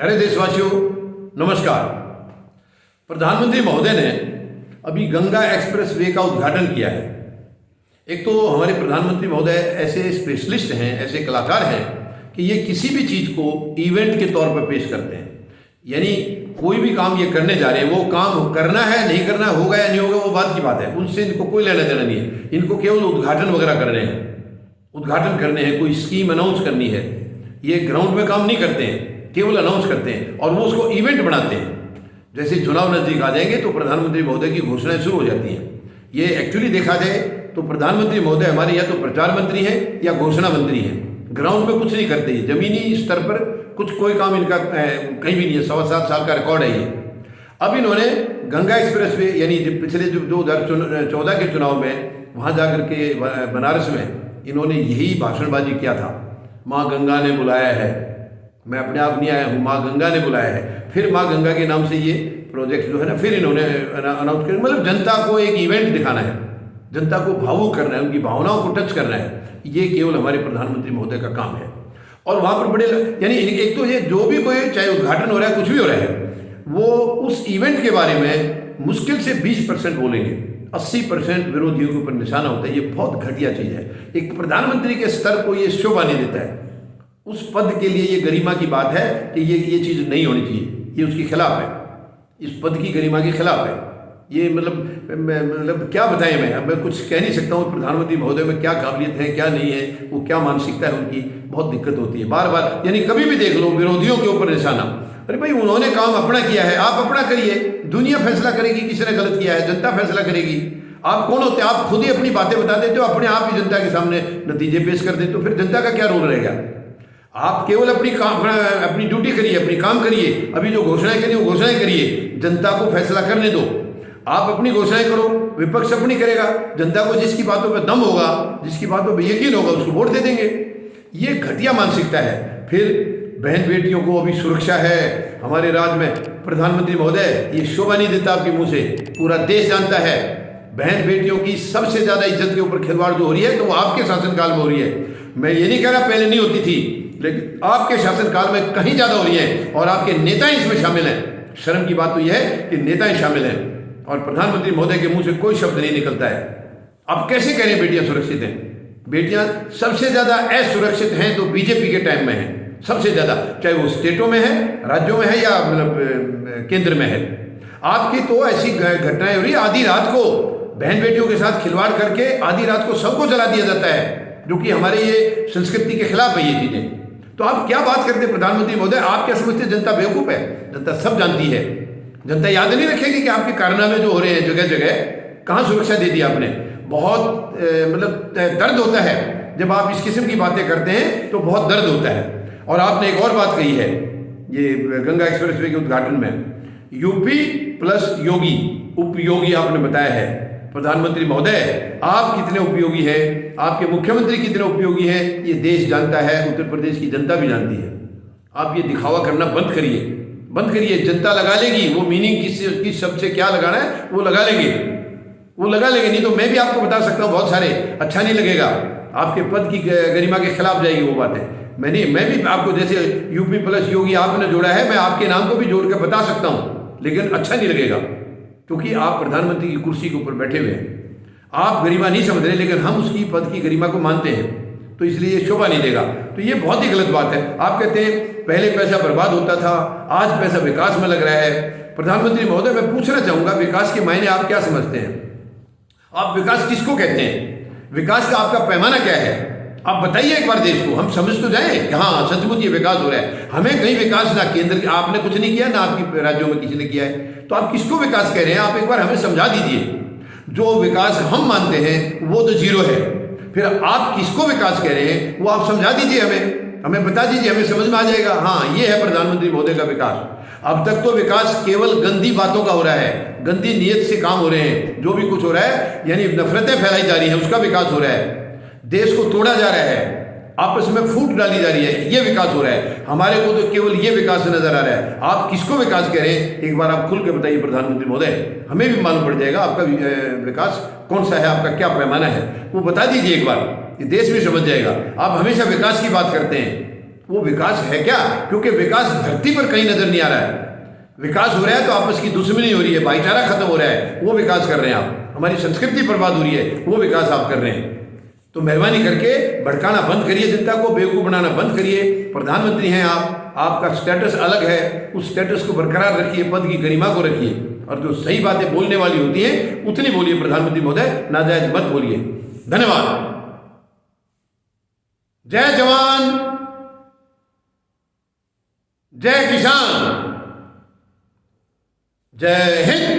प्यारे देशवासियों, नमस्कार। प्रधानमंत्री महोदय ने अभी गंगा एक्सप्रेस वे का उद्घाटन किया है। एक तो हमारे प्रधानमंत्री महोदय ऐसे स्पेशलिस्ट हैं, ऐसे कलाकार हैं कि ये किसी भी चीज़ को इवेंट के तौर पर पेश करते हैं। यानी कोई भी काम ये करने जा रहे हैं, वो काम करना है नहीं करना, होगा या नहीं होगा, वो बात की बात है, उनसे इनको कोई लेना देना नहीं है। इनको केवल उद्घाटन वगैरह करने हैं, उद्घाटन करने हैं, कोई स्कीम अनाउंस करनी है। ये ग्राउंड में काम नहीं करते हैं, केवल अनाउंस करते हैं और वो उसको इवेंट बनाते हैं। जैसे चुनाव नज़दीक आ जाएंगे तो प्रधानमंत्री महोदय की घोषणाएं शुरू हो जाती हैं। ये एक्चुअली देखा जाए तो प्रधानमंत्री महोदय हमारे या तो प्रचार मंत्री हैं या घोषणा मंत्री हैं। ग्राउंड में कुछ नहीं करते, जमीनी स्तर पर कुछ कोई काम इनका कहीं भी नहीं है। 7.25 साल का रिकॉर्ड है ये। अब इन्होंने गंगा एक्सप्रेस वे यानी पिछले जो 2014 के चुनाव में वहाँ जाकर के बनारस में इन्होंने यही भाषणबाजी किया था, माँ गंगा ने बुलाया है, मैं अपने आप नहीं आया हूँ, माँ गंगा ने बुलाया है। फिर माँ गंगा के नाम से ये प्रोजेक्ट जो है ना फिर इन्होंने अनाउंस किया। मतलब जनता को एक इवेंट दिखाना है, जनता को भावुक करना है, उनकी भावनाओं को टच करना है। ये केवल हमारे प्रधानमंत्री महोदय का काम है। और वहाँ पर बड़े यानी एक तो ये जो भी कोई चाहे उद्घाटन हो रहा है, कुछ भी हो रहा है, वो उस इवेंट के बारे में मुश्किल से 20% बोलेंगे, 80% विरोधियों के ऊपर निशाना होता है। ये बहुत घटिया चीज़ है। एक प्रधानमंत्री के स्तर को ये शोभा नहीं देता है। उस पद के लिए ये गरिमा की बात है कि ये चीज़ नहीं होनी चाहिए, ये उसके खिलाफ है, इस पद की गरिमा के खिलाफ है। ये मतलब क्या बताएं मैं, अब मैं कुछ कह नहीं सकता हूँ प्रधानमंत्री महोदय में क्या काबिलियत है क्या नहीं है, वो क्या मानसिकता है उनकी, बहुत दिक्कत होती है। बार बार यानी कभी भी देख लो विरोधियों के ऊपर निशाना। अरे भाई, उन्होंने काम अपना किया है, आप अपना करिए। दुनिया फैसला करेगी किसी ने गलत किया है, जनता फैसला करेगी। आप कौन होते हैं? आप खुद ही अपनी बातें बता देते हो, अपने आप ही जनता के सामने नतीजे पेश कर देते हो, फिर जनता का क्या रोल रहेगा? आप केवल अपनी ड्यूटी करिए, अपनी काम करिए। अभी जो घोषणाएं करिए वो घोषणाएं करिए, जनता को फैसला करने दो। आप अपनी घोषणाएं करो, विपक्ष अपनी करेगा। जनता को जिसकी बातों पर दम होगा, जिसकी बातों पर यकीन होगा, उसको वोट दे देंगे। ये घटिया मानसिकता है। फिर बहन बेटियों को अभी सुरक्षा है हमारे राज्य में। प्रधानमंत्री महोदय, ये शोभा नहीं देता आपके मुंह से, पूरा देश जानता है। बहन बेटियों की सबसे ज़्यादा इज्जत के ऊपर खिलवाड़ जो हो रही है तो वो आपके शासनकाल में हो रही है। मैं ये नहीं कह रहा पहले नहीं होती थी, लेकिन आपके शासनकाल में कहीं ज़्यादा हो रही है और आपके नेता ही इसमें शामिल हैं। शर्म की बात तो यह है कि नेता ही शामिल हैं और प्रधानमंत्री महोदय के मुंह से कोई शब्द नहीं निकलता है। अब कैसे कह रहे हैं बेटियां सुरक्षित हैं? बेटियां सबसे ज़्यादा असुरक्षित हैं तो बीजेपी के टाइम में हैं सबसे ज़्यादा, चाहे वो स्टेटों में है, राज्यों में है या मतलब केंद्र में है। आपकी तो ऐसी घटनाएं हो रही है, आधी रात को बहन बेटियों के साथ खिलवाड़ करके आधी रात को सबको जला दिया जाता है, जो कि हमारे ये संस्कृति के खिलाफ है ये चीज़ें। तो आप क्या बात करते हैं प्रधानमंत्री महोदय? आप क्या समझते हैं जनता बेवकूफ़ है? जनता सब जानती है। जनता याद नहीं रखेगी कि आपके कारनामे जो हो रहे हैं जगह जगह, कहाँ सुरक्षा दे दी आपने। बहुत मतलब दर्द होता है जब आप इस किस्म की बातें करते हैं, तो बहुत दर्द होता है। और आपने एक और बात कही है ये गंगा एक्सप्रेस वे के उद्घाटन में, यूपी प्लस योगी, उपयोगी आपने बताया है। प्रधानमंत्री महोदय, आप कितने उपयोगी हैं, आपके मुख्यमंत्री कितने उपयोगी हैं, ये देश जानता है, उत्तर प्रदेश की जनता भी जानती है। आप ये दिखावा करना बंद करिए, बंद करिए। जनता लगा लेगी वो मीनिंग, किस शब्द से क्या लगाना है वो लगा लेंगे, वो लगा लेंगे। नहीं तो मैं भी आपको बता सकता हूँ बहुत सारे, अच्छा नहीं लगेगा, आपके पद की गरिमा के खिलाफ जाएगी वो बातें। मैं भी आपको जैसे यूपी प्लस योगी आपने जोड़ा है, मैं आपके नाम को भी जोड़ कर बता सकता हूँ, लेकिन अच्छा नहीं लगेगा क्योंकि आप प्रधानमंत्री की कुर्सी के ऊपर बैठे हुए हैं। आप गरिमा नहीं समझ रहे, लेकिन हम उसकी पद की गरिमा को मानते हैं, तो इसलिए ये शोभा नहीं देगा। तो ये बहुत ही गलत बात है। आप कहते हैं पहले पैसा बर्बाद होता था, आज पैसा विकास में लग रहा है। प्रधानमंत्री महोदय, मैं पूछना चाहूँगा, विकास के मायने आप क्या समझते हैं? आप विकास किसको कहते हैं? विकास का आपका पैमाना क्या है? आप बताइए एक बार देश को, हम समझ तो जाएं कि हाँ सचमुच ये विकास हो रहा है। हमें कहीं विकास ना केंद्र, आपने कुछ नहीं किया ना आपकी राज्यों में किसी ने किया है, तो आप किसको विकास कह रहे हैं? आप एक बार हमें समझा दीजिए। जो विकास हम मानते हैं वो तो जीरो है, फिर आप किसको विकास कह रहे हैं वो आप समझा दीजिए, हमें बता दीजिए, हमें समझ में आ जाएगा। हाँ, ये है प्रधानमंत्री महोदय का विकास। अब तक तो विकास केवल गंदी बातों का हो रहा है, गंदी नीयत से काम हो रहे हैं। जो भी कुछ हो रहा है यानी नफरतें फैलाई जा रही हैं, उसका विकास हो रहा है। देश को तोड़ा जा रहा है, आपस में फूट डाली जा रही है, ये विकास हो रहा है। हमारे को तो केवल ये विकास नजर आ रहा है। आप किसको विकास कह रहे हैं एक बार आप खुल के बताइए प्रधानमंत्री महोदय, हमें भी मालूम पड़ जाएगा आपका विकास कौन सा है, आपका क्या पैमाना है, वो बता दीजिए एक बार, ये देश भी समझ जाएगा। आप हमेशा विकास की बात करते हैं, वो विकास है क्या? क्योंकि विकास धरती पर कहीं नजर नहीं आ रहा है। विकास हो रहा है तो आपस की दुश्मनी हो रही है, भाईचारा खत्म हो रहा है, वो विकास कर रहे हैं आप। हमारी संस्कृति बर्बाद हो रही है, वो विकास आप कर रहे हैं। तो मेहरबानी करके भड़काना बंद करिए, जनता को बेवकूफ़ बनाना बंद करिए। प्रधानमंत्री हैं आप, आपका स्टेटस अलग है, उस स्टेटस को बरकरार रखिए, पद की गरिमा को रखिए, और जो सही बातें बोलने वाली होती हैं उतनी बोलिए प्रधानमंत्री महोदय, नाजायज मत बोलिए। धन्यवाद। जय जवान, जय किसान, जय हिंद।